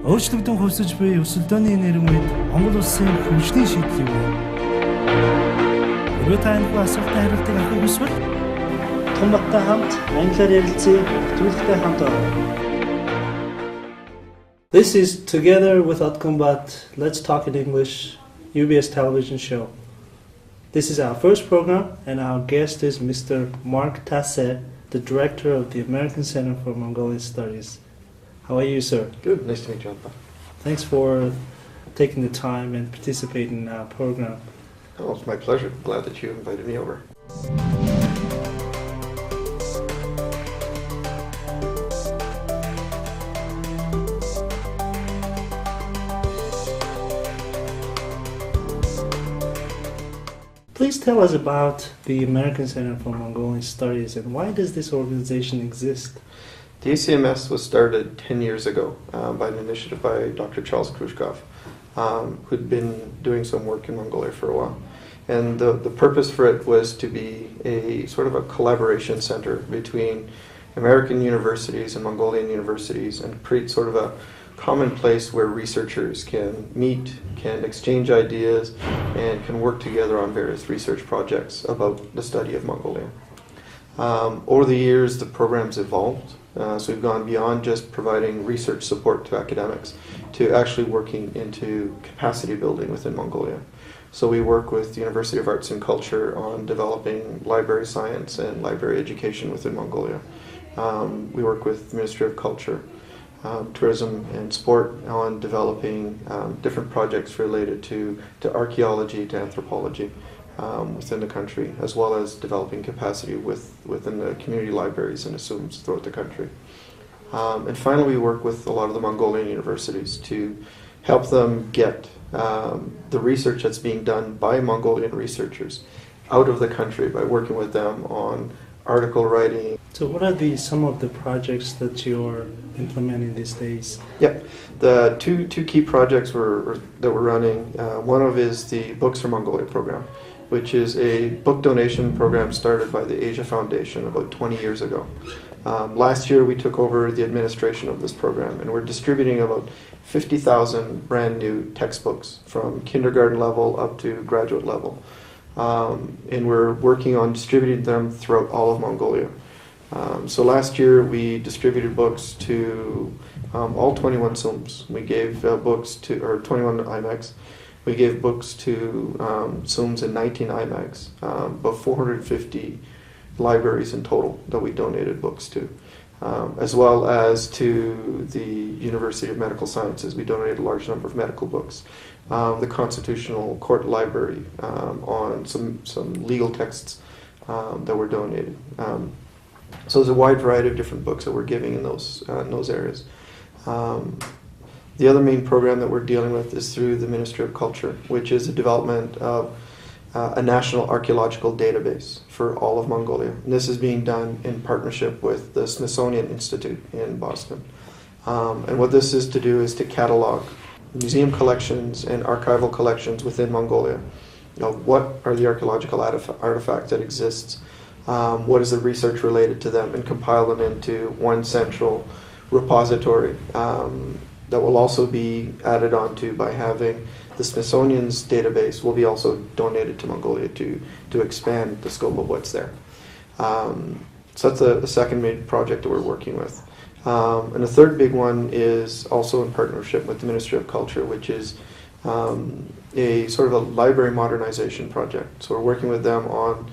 Өөрчлөгдөн хувьсаж буй өсөлтөөний нэрэн үед Монгол улсын хөгжлийн шийдэл юу вэ? Хэрвээ та энэ асуултанд хариултыг авахыг хүсвэл Отгонбаттай хамт англиар ярилцъя нэвтрүүлэгтэй хамт орно. This is Together with Otgonbattai, Let's Talk in English, UBS television show. This is our first program, and our guest is Mr. Mark Tasse, the director of the American Center for Mongolian Studies. How are you, sir? Good. Nice to meet you. Thanks for taking the time and participating in our program. Oh, it's my pleasure. Glad that you invited me over. Please tell us about the American Center for Mongolian Studies and why does this organization exist? The ACMS was started 10 years ago by an initiative by Dr. Charles Khrushchev, who'd been doing some work in Mongolia for a while. And the purpose for it was to be a sort of a collaboration center between American universities and Mongolian universities and create sort of a common place where researchers can meet, can exchange ideas, and can work together on various research projects about the study of Mongolia. Over the years, the program's evolved. So we've gone beyond just providing research support to academics to actually working into capacity building within Mongolia. So we work with the University of Arts and Culture on developing library science and library education within Mongolia. We work with the Ministry of Culture, Tourism and Sport on developing different projects related to archaeology, to anthropology within the country, as well as developing capacity within the community libraries and assumes throughout the country. And finally, we work with a lot of the Mongolian universities to help them get the research that's being done by Mongolian researchers out of the country by working with them on article writing. So what are some of the projects that you're implementing these days? Yeah, the two key projects that we're running, one of is the Books for Mongolia program, which is a book donation program started by the Asia Foundation about 20 years ago. Last year we took over the administration of this program, and we're distributing about 50,000 brand new textbooks from kindergarten level up to graduate level. And we're working on distributing them throughout all of Mongolia. So last year we distributed books to all 21 SUMs. We gave books to, or 21 IMAGs. We gave books to SUMs in 19 IMAGs, about 450 libraries in total that we donated books to, as well as to the University of Medical Sciences. We donated a large number of medical books. The Constitutional Court Library on some legal texts that were donated. So there's a wide variety of different books that we're giving in those areas. The other main program that we're dealing with is through the Ministry of Culture, which is the development of a national archaeological database for all of Mongolia. And this is being done in partnership with the Smithsonian Institute in Boston. And what this is to do is to catalog museum collections and archival collections within Mongolia. What are the archaeological artifacts that exist? What is the research related to them, and compile them into one central repository that will also be added onto by having the Smithsonian's database will be also donated to Mongolia to expand the scope of what's there. So that's the second main project that we're working with. And the third big one is also in partnership with the Ministry of Culture, which is a sort of a library modernization project. So we're working with them on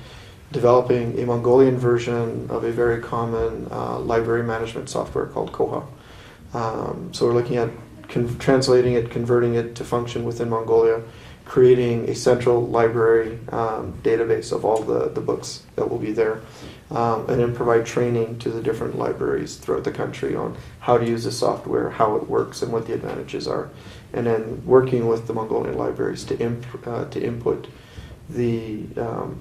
developing a Mongolian version of a very common library management software called Koha. So we're looking at translating it, converting it to function within Mongolia, creating a central library database of all the books that will be there, and then provide training to the different libraries throughout the country on how to use the software, how it works, and what the advantages are. And then working with the Mongolian libraries to input the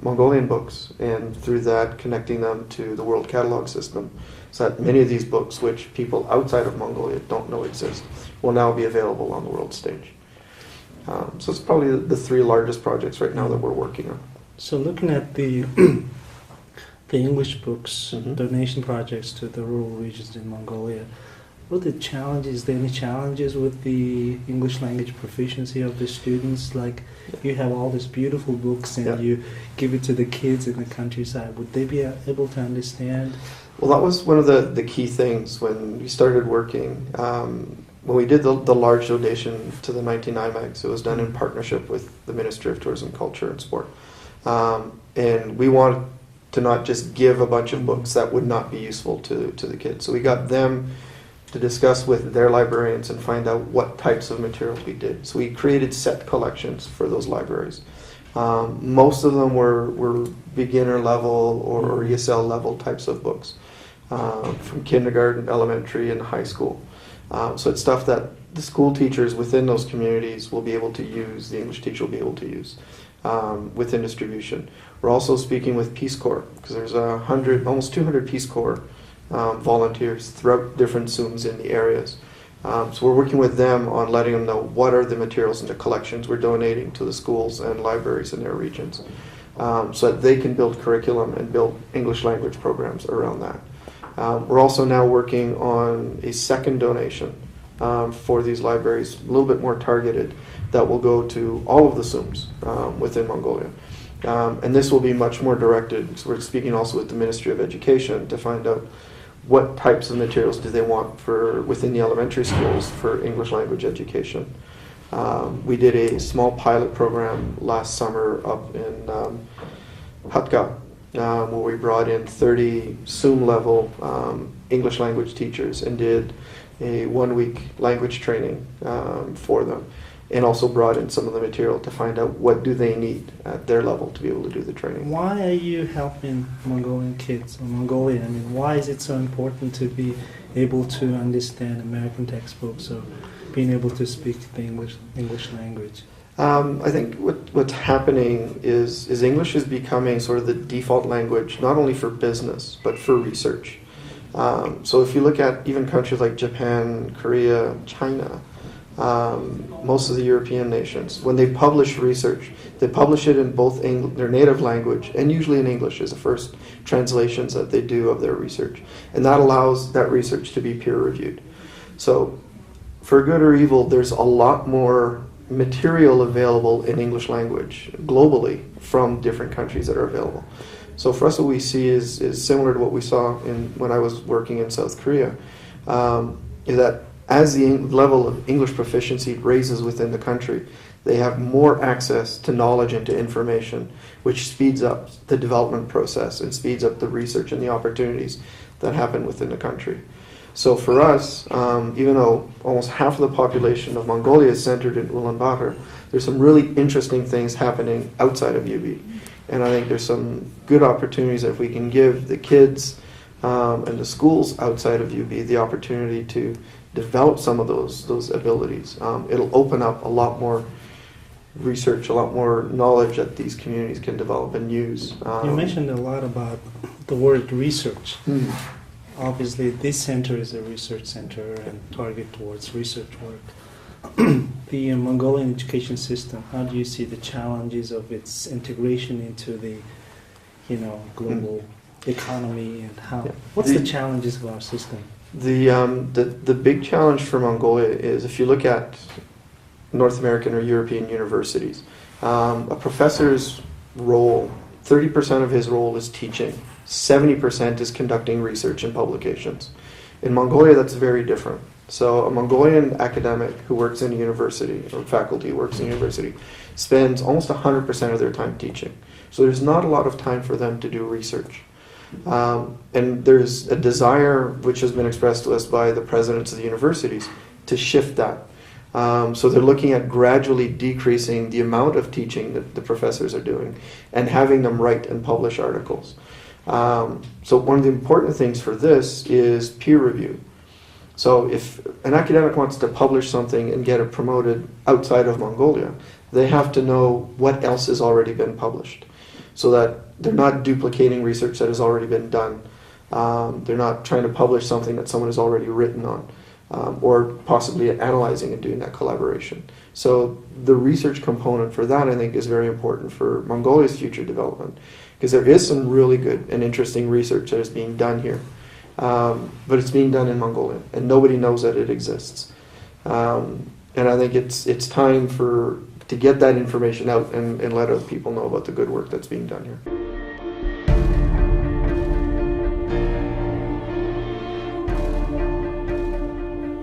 Mongolian books, and through that connecting them to the World Catalog System, so that many of these books, which people outside of Mongolia don't know exist, will now be available on the world stage. So it's probably the three largest projects right now that we're working on. So looking at the English books, donation projects to the rural regions in Mongolia, what are the challenges? Is there any challenges with the English language proficiency of the students? Like, you have all these beautiful books and you give it to the kids in the countryside. Would they be able to understand? Well, that was one of the key things when we started working. When we did the large donation to the 19 IMAGs, it was done in partnership with the Ministry of Tourism, Culture and Sport. And we wanted to not just give a bunch of books that would not be useful to the kids. So we got them to discuss with their librarians and find out what types of materials we did. So we created set collections for those libraries. Most of them were beginner level or ESL level types of books, from kindergarten, elementary, and high school. So it's stuff that the school teachers within those communities will be able to use, the English teacher will be able to use within distribution. We're also speaking with Peace Corps, because there's almost 200 Peace Corps volunteers throughout different SUMs in the areas. So we're working with them on letting them know what are the materials and the collections we're donating to the schools and libraries in their regions, so that they can build curriculum and build English language programs around that. We're also now working on a second donation for these libraries, a little bit more targeted, that will go to all of the SUMs within Mongolia. And this will be much more directed, so we're speaking also with the Ministry of Education to find out what types of materials do they want for within the elementary schools for English language education. We did a small pilot program last summer up in Hatka, where we brought in 30 SUM level English language teachers and did a 1-week language training for them, and also brought in some of the material to find out what do they need at their level to be able to do the training. Why are you helping Mongolian kids or Mongolia? I mean, why is it so important to be able to understand American textbooks or being able to speak the English language? I think what's happening is English is becoming sort of the default language, not only for business, but for research. So if you look at even countries like Japan, Korea, China, most of the European nations, when they publish research, they publish it in both their native language and usually in English as the first translations that they do of their research. And that allows that research to be peer reviewed. So for good or evil, there's a lot more material available in English language globally from different countries that are available. So for us, what we see is similar to what we saw when I was working in South Korea, is that as the level of English proficiency raises within the country, they have more access to knowledge and to information, which speeds up the development process and speeds up the research and the opportunities that happen within the country. So for us, even though almost half of the population of Mongolia is centered in Ulaanbaatar, there's some really interesting things happening outside of UB. And I think there's some good opportunities if we can give the kids and the schools outside of UB the opportunity to develop some of those abilities. It'll open up a lot more research, a lot more knowledge that these communities can develop and use. You mentioned a lot about the word research. Obviously, this center is a research center and target towards research work. The Mongolian education system, how do you see the challenges of its integration into the, global economy, and how? What's the challenges of our system? The big challenge for Mongolia is, if you look at North American or European universities, a professor's role, 30% of his role is teaching, 70% is conducting research and publications. In Mongolia, that's very different. So a Mongolian academic who works in a university, or faculty who works in a university, spends almost 100% of their time teaching. So there's not a lot of time for them to do research. And there's a desire, which has been expressed to us by the presidents of the universities, to shift that. So they're looking at gradually decreasing the amount of teaching that the professors are doing and having them write and publish articles. So one of the important things for this is peer review. So if an academic wants to publish something and get it promoted outside of Mongolia, they have to know what else has already been published, so that they're not duplicating research that has already been done. They're not trying to publish something that someone has already written on, or possibly analyzing and doing that collaboration. So the research component for that, I think, is very important for Mongolia's future development, because there is some really good and interesting research that is being done here. but it's being done in Mongolian, and nobody knows that it exists. And I think it's time to get that information out and let other people know about the good work that's being done here.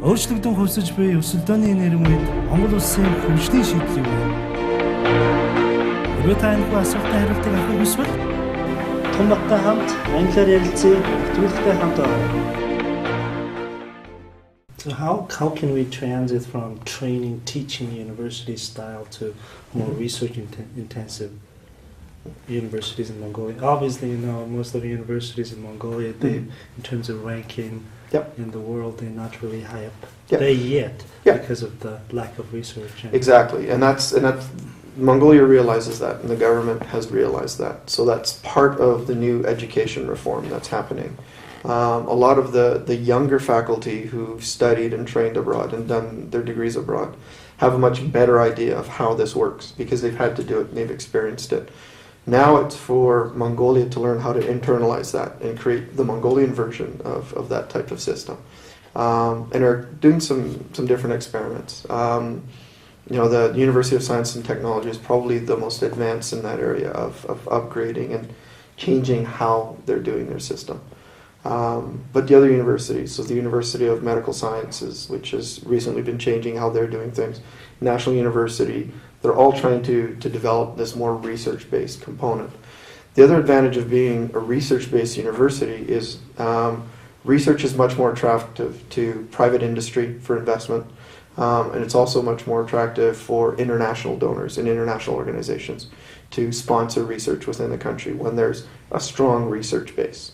Өөрчлөгдөн хөвсөж буй өсөлтөөний нэрийн үед Монгол улсын хөгжлийн шийдэл юу вэ? Хэрвээ та энэ асуултанд хариултыг авах хүсвэл Отгонбаттай хамт англиар ярилцъя, нэвтрүүлэгтэй хамт байна. So how can we transit from training, teaching university style to more research intensive universities in Mongolia? Obviously, you know, most of the universities in Mongolia, they, in terms of ranking in the world, they're not really high up there yet because of the lack of research. Exactly, and that's Mongolia realizes that, and the government has realized that. So that's part of the new education reform that's happening. A lot of the younger faculty who studied and trained abroad and done their degrees abroad have a much better idea of how this works because they've had to do it and they've experienced it. Now it's for Mongolia to learn how to internalize that and create the Mongolian version of that type of system. And are doing some different experiments. You know, the University of Science and Technology is probably the most advanced in that area of upgrading and changing how they're doing their system. But the other universities, so the University of Medical Sciences, which has recently been changing how they're doing things, National University, they're all trying to develop this more research-based component. The other advantage of being a research-based university is research is much more attractive to private industry for investment, and it's also much more attractive for international donors and international organizations to sponsor research within the country when there's a strong research base.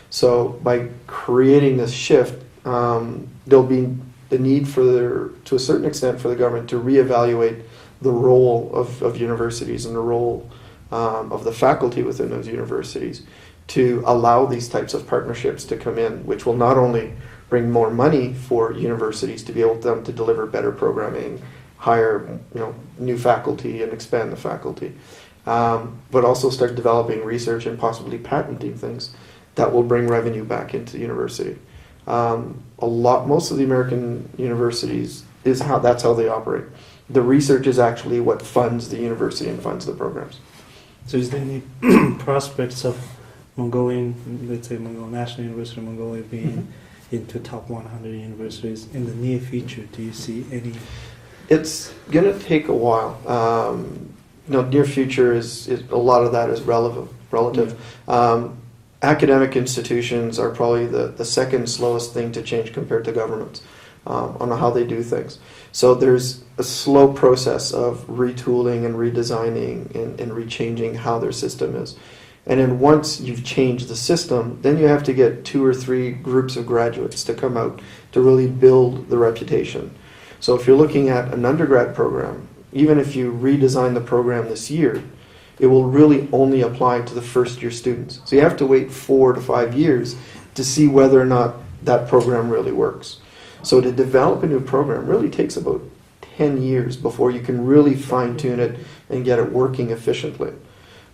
So by creating this shift, there'll be the need to a certain extent, for the government to reevaluate the role of universities and the role of the faculty within those universities to allow these types of partnerships to come in, which will not only bring more money for universities to be able to deliver better programming, hire new faculty and expand the faculty, but also start developing research and possibly patenting things that will bring revenue back into the university. Most of the American universities that's how they operate. The research is actually what funds the university and funds the programs. So is there any prospects of Mongolian, let's say Mongolian National University of Mongolia being into top 100 universities in the near future? Do you see any? It's going to take a while. Near future is a lot of that is relative. Yeah. Academic institutions are probably the second slowest thing to change compared to governments on how they do things. So there's a slow process of retooling and redesigning and rechanging how their system is. And then once you've changed the system, then you have to get 2 or 3 groups of graduates to come out to really build the reputation. So if you're looking at an undergrad program, even if you redesign the program this year, it will really only apply to the first year students. So you have to wait 4 to 5 years to see whether or not that program really works. So to develop a new program really takes about 10 years before you can really fine-tune it and get it working efficiently.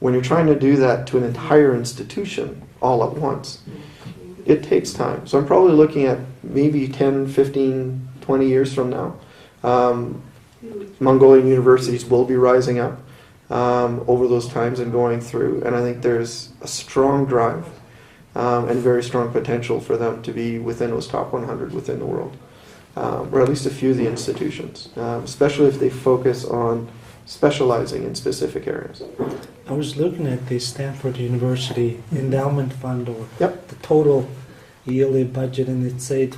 When you're trying to do that to an entire institution all at once, it takes time. So I'm probably looking at maybe 10, 15, 20 years from now. Mongolian universities will be rising up over those times and going through, and I think there's a strong drive and very strong potential for them to be within those top 100 within the world, or at least a few of the institutions, especially if they focus on specializing in specific areas. I was looking at the Stanford University endowment fund, or Yep. the total yearly budget, and it said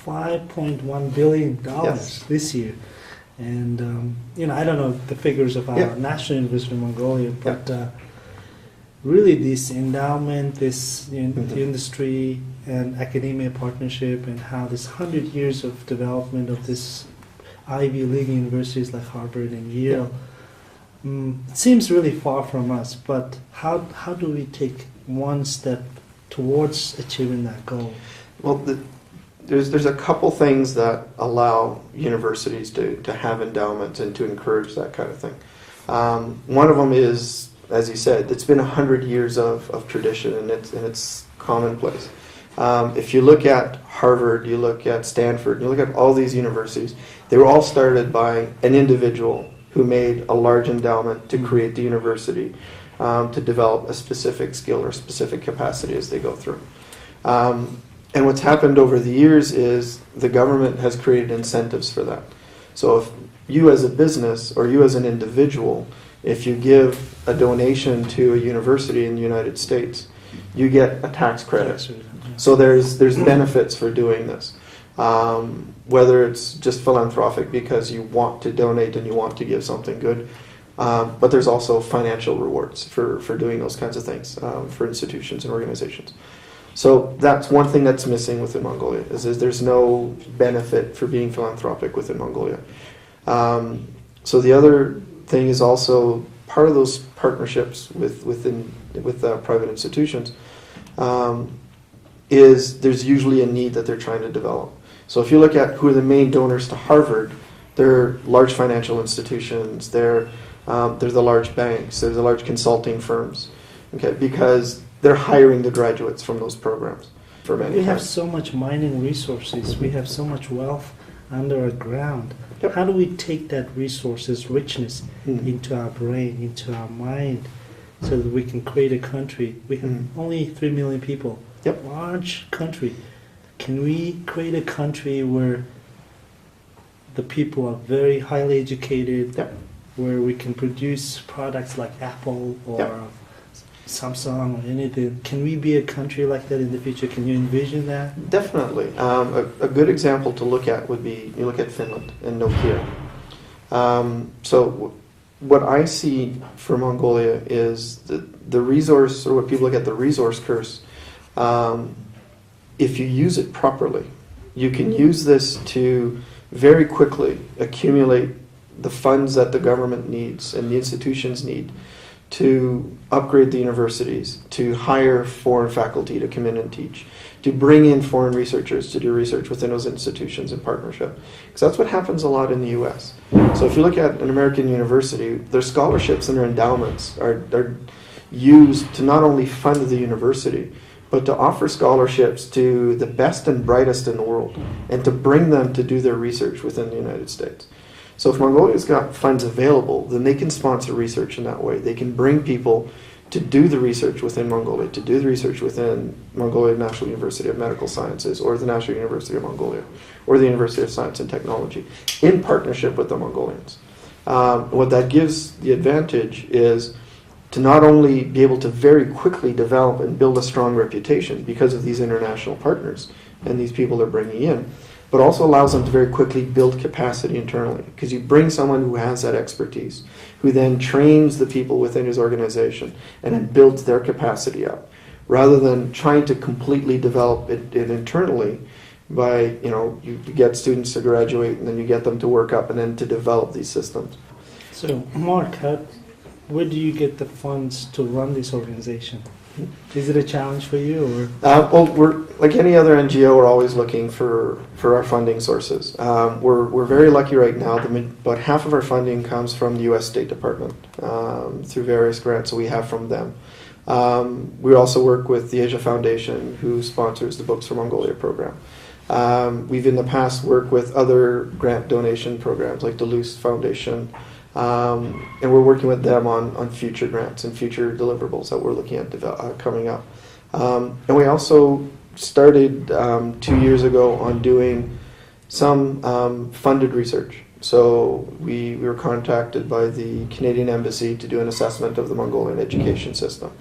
$5.1 billion this year. And I don't know the figures of our National University of Mongolia, but really this endowment, this the industry and academia partnership, and how this 100 years of development of this Ivy League universities like Harvard and Yale, it seems really far from us. But how do we take one step towards achieving that goal? Well, there's a couple things that allow universities to have endowments and to encourage that kind of thing. One of them is, as you said, it's been 100 years of tradition, and it's commonplace. If you look at Harvard, you look at Stanford, you look at all these universities, they were all started by an individual who made a large endowment to create the university, to develop a specific skill or specific capacity as they go through. And what's happened over the years is the government has created incentives for that. So if you as a business or you as an individual, if you give a donation to a university in the United States, you get a tax credit. So there's benefits for doing this. Whether it's just philanthropic because you want to donate and you want to give something good, but there's also financial rewards for doing those kinds of things for institutions and organizations. So that's one thing that's missing within Mongolia, is there's no benefit for being philanthropic within Mongolia. So the other thing is also part of those partnerships with private institutions is there's usually a need that they're trying to develop. So if you look at who are the main donors to Harvard, they're large financial institutions, they're the large banks, they're the large consulting firms, okay, because they're hiring the graduates from those programs for many We have so much mining resources, we have so much wealth under our ground. Yep. How do we take that resources, richness, into our brain, into our mind, so that we can create a country? We have only 3 million people. Yep. Large country. Can we create a country where the people are very highly educated, Yep. where we can produce products like Apple or Yep. Samsung or anything? Can we be a country like that in the future? Can you envision that? Definitely. A good example to look at would be, you look at Finland and Nokia. So what I see for Mongolia is the resource, or what people look at the resource curse. If you use it properly, you can use this to very quickly accumulate the funds that the government needs and the institutions need to upgrade the universities, to hire foreign faculty to come in and teach, to bring in foreign researchers to do research within those institutions in partnership. Because that's what happens a lot in the US. So if you look at an American university, their scholarships and their endowments are used to not only fund the university, but to offer scholarships to the best and brightest in the world, and to bring them to do their research within the United States. So if Mongolia's got funds available, then they can sponsor research in that way. They can bring people to do the research within Mongolia, to do the research within Mongolia National University of Medical Sciences, or the National University of Mongolia, or the University of Science and Technology, in partnership with the Mongolians. What that gives the advantage is to not only be able to very quickly develop and build a strong reputation because of these international partners and these people they're bringing in, but also allows them to very quickly build capacity internally. Because you bring someone who has that expertise, who then trains the people within his organization and then builds their capacity up, rather than trying to completely develop it internally by, you get students to graduate and then you get them to work up and then to develop these systems. So, Mark, where do you get the funds to run this organization? Is it a challenge for you, or? Well, we're like any other NGO. We're always looking for our funding sources. We're very lucky right now. About half of our funding comes from the U.S. State Department through various grants that we have from them. We also work with the Asia Foundation, who sponsors the Books for Mongolia program. We've in the past worked with other grant donation programs like the Luce Foundation. And we're working with them on future grants and future deliverables that we're looking at coming up. And we also started 2 years ago on doing some funded research. So we were contacted by the Canadian Embassy to do an assessment of the Mongolian education system.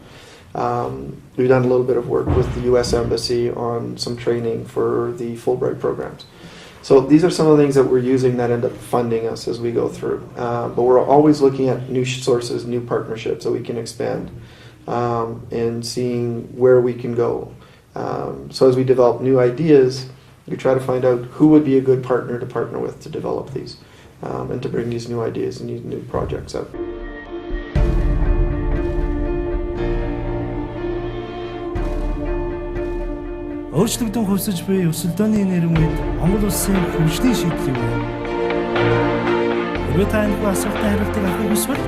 We've done a little bit of work with the U.S. Embassy on some training for the Fulbright programs. So these are some of the things that we're using that end up funding us as we go through. But we're always looking at new sources, new partnerships that we can expand, and seeing where we can go. So as we develop new ideas, we try to find out who would be a good partner to partner with to develop these, and to bring these new ideas and these new projects out. Өөрчлөгдөн хувьсаж буй өсөлтөөний нэрийн үед Монгол улсын хөгжлийн шийдлийг байна. Хэрвээ та энэ асуултанд хариултыг авахыг хүсвэл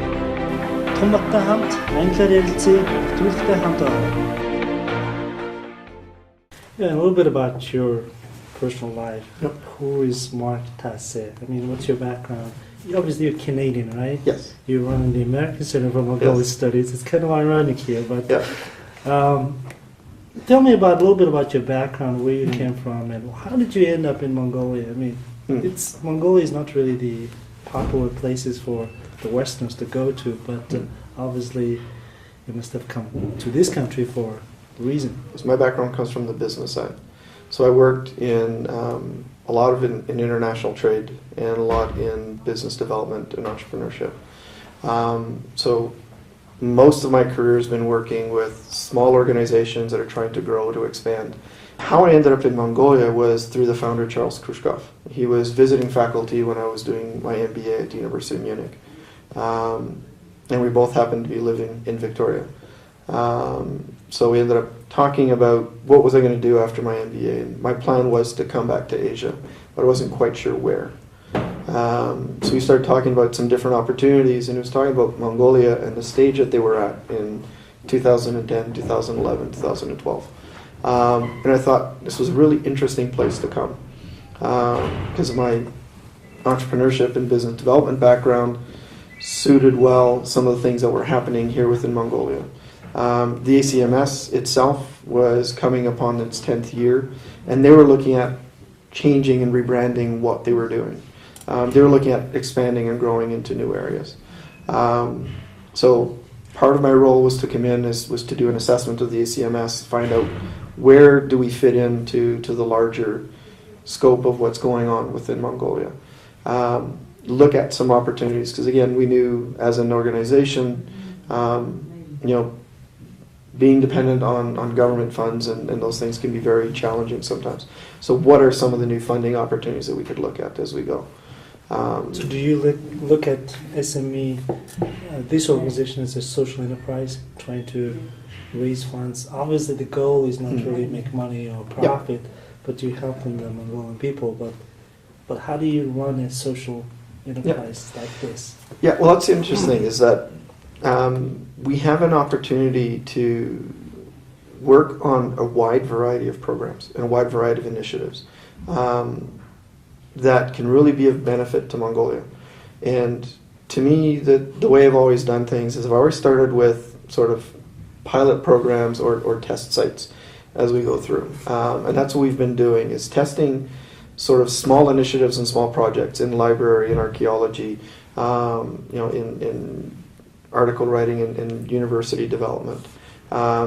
Отгонбаттай хамт, англиар ярилцъя, нэвтрүүлэгтэй хамт байна. Yeah, and a little bit about your personal life. Yep. Who is Mark Tassé? I mean, what's your background? Obviously, you're Canadian, right? Yes. You're running the American Center for Mongolian Yes. Studies. It's kind of ironic here, but Yeah. tell me a little bit about your background, where you came from, and how did you end up in Mongolia? I mean, Mongolia is not really the popular places for the Westerners to go to, but obviously you must have come to this country for a reason. So my background comes from the business side. So I worked in a lot of in international trade and a lot in business development and entrepreneurship. So most of my career has been working with small organizations that are trying to grow, to expand. How I ended up in Mongolia was through the founder, Charles Khrushchev. He was visiting faculty when I was doing my MBA at the University of Munich. And we both happened to be living in Victoria. So we ended up talking about what was I going to do after my MBA. And my plan was to come back to Asia, but I wasn't quite sure where. So we started talking about some different opportunities, and he was talking about Mongolia and the stage that they were at in 2010, 2011, 2012. And I thought this was a really interesting place to come because of my entrepreneurship and business development background suited well some of the things that were happening here within Mongolia. The ACMS itself was coming upon its 10th year, and they were looking at changing and rebranding what they were doing. They were looking at expanding and growing into new areas. So part of my role was to come in, was to do an assessment of the ACMS, find out where do we fit into the larger scope of what's going on within Mongolia. Look at some opportunities, because again, we knew as an organization, being dependent on government funds and those things can be very challenging sometimes. So what are some of the new funding opportunities that we could look at as we go? So do you look at SME, this organization as a social enterprise, trying to raise funds? Obviously the goal is not really make money or profit, but you're helping the Mongolian people. But how do you run a social enterprise like this? Yeah, well, that's the interesting thing is that we have an opportunity to work on a wide variety of programs and a wide variety of initiatives that can really be of benefit to Mongolia. And to me, the way I've always done things is I've always started with sort of pilot programs or test sites as we go through. And that's what we've been doing, is testing sort of small initiatives and small projects in library, in archaeology, in article writing and university development.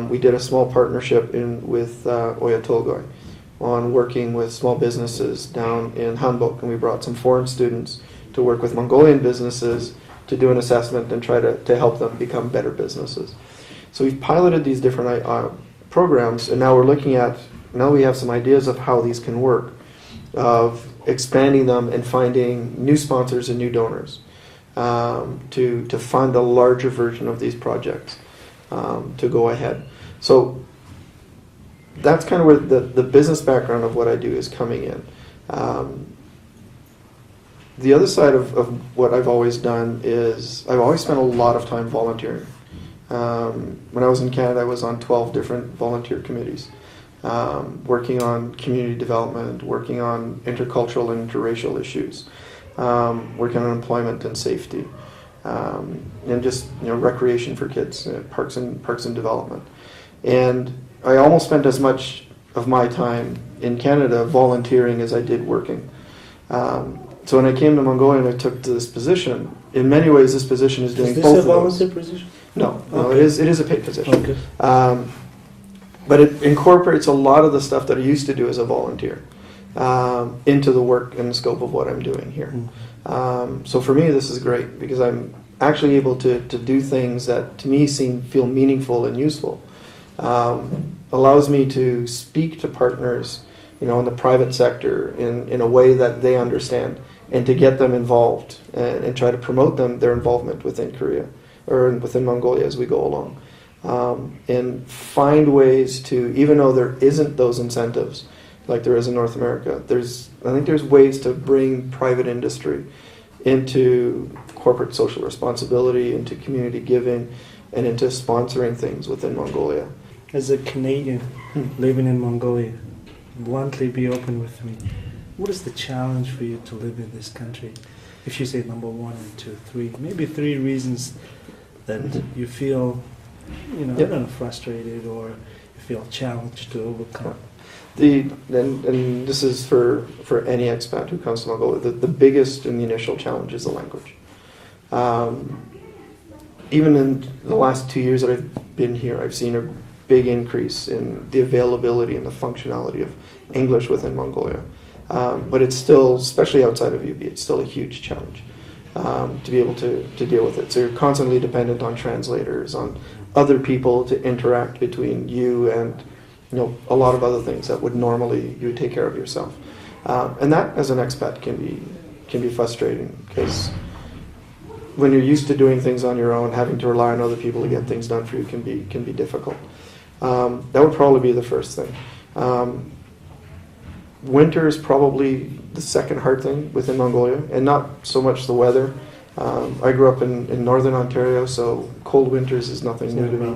We did a small partnership with Oyatolgoy on working with small businesses down in Hanbok, and we brought some foreign students to work with Mongolian businesses to do an assessment and try to help them become better businesses. So we've piloted these different programs, and now we have some ideas of how these can work, of expanding them and finding new sponsors and new donors to fund a larger version of these projects to go ahead. So that's kind of where the business background of what I do is coming in. The other side of what I've always done is I've always spent a lot of time volunteering. When I was in Canada, I was on 12 different volunteer committees, working on community development, working on intercultural and interracial issues, working on employment and safety, and just recreation for kids, parks and development. And I almost spent as much of my time in Canada volunteering as I did working. So when I came to Mongolia and I took to this position, in many ways this position is doing both of those. Is this a volunteer position? No, Okay. it is a paid position. Okay. But it incorporates a lot of the stuff that I used to do as a volunteer into the work and the scope of what I'm doing here. So for me, this is great because I'm actually able to do things that to me feel meaningful and useful. Allows me to speak to partners, in the private sector in a way that they understand, and to get them involved and try to promote their involvement within Korea or within Mongolia as we go along. And find ways to, even though there isn't those incentives like there is in North America, I think there's ways to bring private industry into corporate social responsibility, into community giving, and into sponsoring things within Mongolia. As a Canadian living in Mongolia, bluntly be open with me. What is the challenge for you to live in this country? If you say number 1 and 2, 3, maybe 3 reasons that you feel, I don't know, frustrated or you feel challenged to overcome. And this is for any expat who comes to Mongolia. The biggest and the initial challenge is the language. Even in the last 2 years that I've been here, I've seen a big increase in the availability and the functionality of English within Mongolia. But it's still, especially outside of UB, it's still a huge challenge to be able to deal with it. So you're constantly dependent on translators, on other people to interact between you and a lot of other things that would normally you would take care of yourself. And that, as an expat, can be frustrating because when you're used to doing things on your own, having to rely on other people to get things done for you can be difficult. That would probably be the first thing. Winter is probably the second hard thing within Mongolia, and not so much the weather. I grew up in northern Ontario, so cold winters is nothing new to me.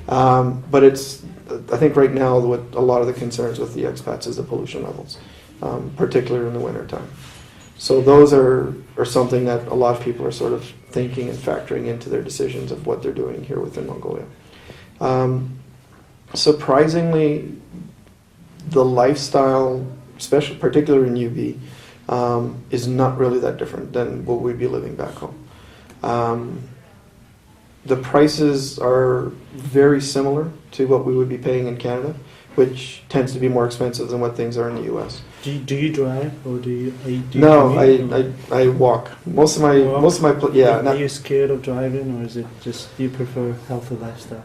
But I think right now what a lot of the concerns with the expats is the pollution levels, particularly in the winter time. So those are something that a lot of people are sort of thinking and factoring into their decisions of what they're doing here within Mongolia. Surprisingly, the lifestyle, particularly in UB, is not really that different than what we'd be living back home. The prices are very similar to what we would be paying in Canada, which tends to be more expensive than what things are in the U.S. Do you drive or do you No, commute? I walk. Most of my Are you scared of driving, or is it just you prefer healthy lifestyle?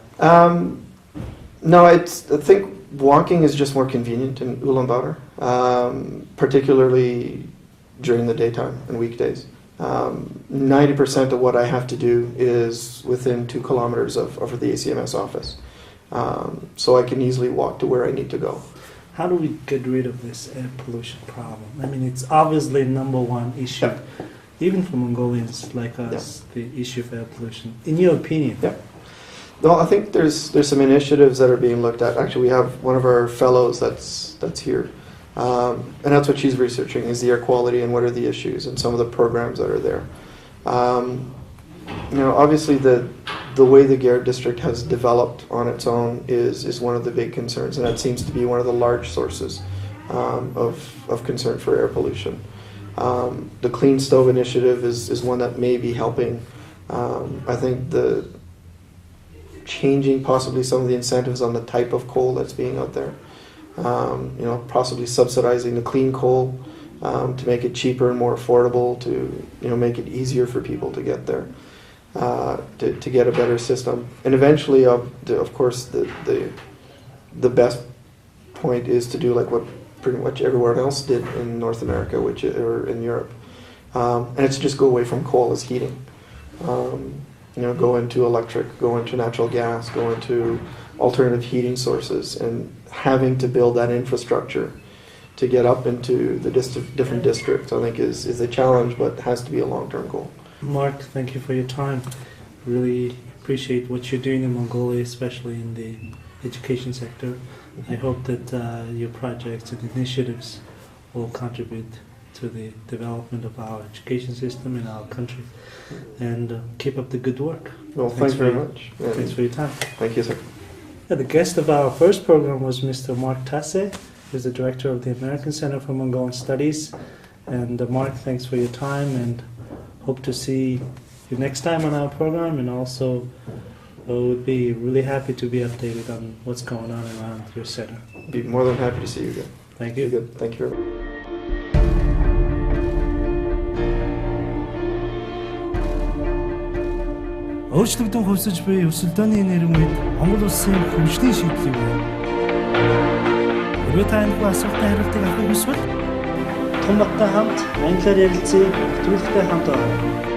No, I think walking is just more convenient in Ulaanbaatar, particularly during the daytime and weekdays. 90% of what I have to do is within 2 kilometers of the ACMS office. So I can easily walk to where I need to go. How do we get rid of this air pollution problem? I mean, it's obviously number 1 issue, even for Mongolians like us, the issue of air pollution. In your opinion? Yeah. Well, I think there's some initiatives that are being looked at. Actually, we have one of our fellows that's here, and that's what she's researching, is the air quality and what are the issues and some of the programs that are there. Obviously the way the Gerd district has developed on its own is one of the big concerns, and that seems to be one of the large sources of concern for air pollution. The Clean Stove Initiative is one that may be helping. I think the changing possibly some of the incentives on the type of coal that's being out there. Possibly subsidizing the clean coal to make it cheaper and more affordable, to make it easier for people to get there, to get a better system. And eventually, of course, the best point is to do like what pretty much everyone else did in North America, or in Europe, and it's just go away from coal as heating. Go into electric, go into natural gas, go into alternative heating sources, and having to build that infrastructure to get up into the different districts, I think is a challenge, but has to be a long-term goal. Mark, thank you for your time. Really appreciate what you're doing in Mongolia, especially in the education sector. I hope that your projects and initiatives will contribute to the development of our education system in our country. And keep up the good work. Well, thanks very much. Thanks for your time. Thank you, sir. The guest of our first program was Mr. Mark Tasse, who's the director of the American Center for Mongolian Studies. And Mark, thanks for your time, and hope to see you next time on our program. And also, would be really happy to be updated on what's going on around your center. Be more than happy to see you again. Thank you. Good. Thank you very much. Өөрчлөгдөн хувьсаж буй өсөлтөөний нэрэн үед Монгол улсын хөгжлийн шийдлийг байна. Хэрвээ та энэ асуултанд хариултыг авахыг хүсвэл Отгонбаттай хамт англиар ярилцъя, нэвтрүүлэгтэй хамт байна.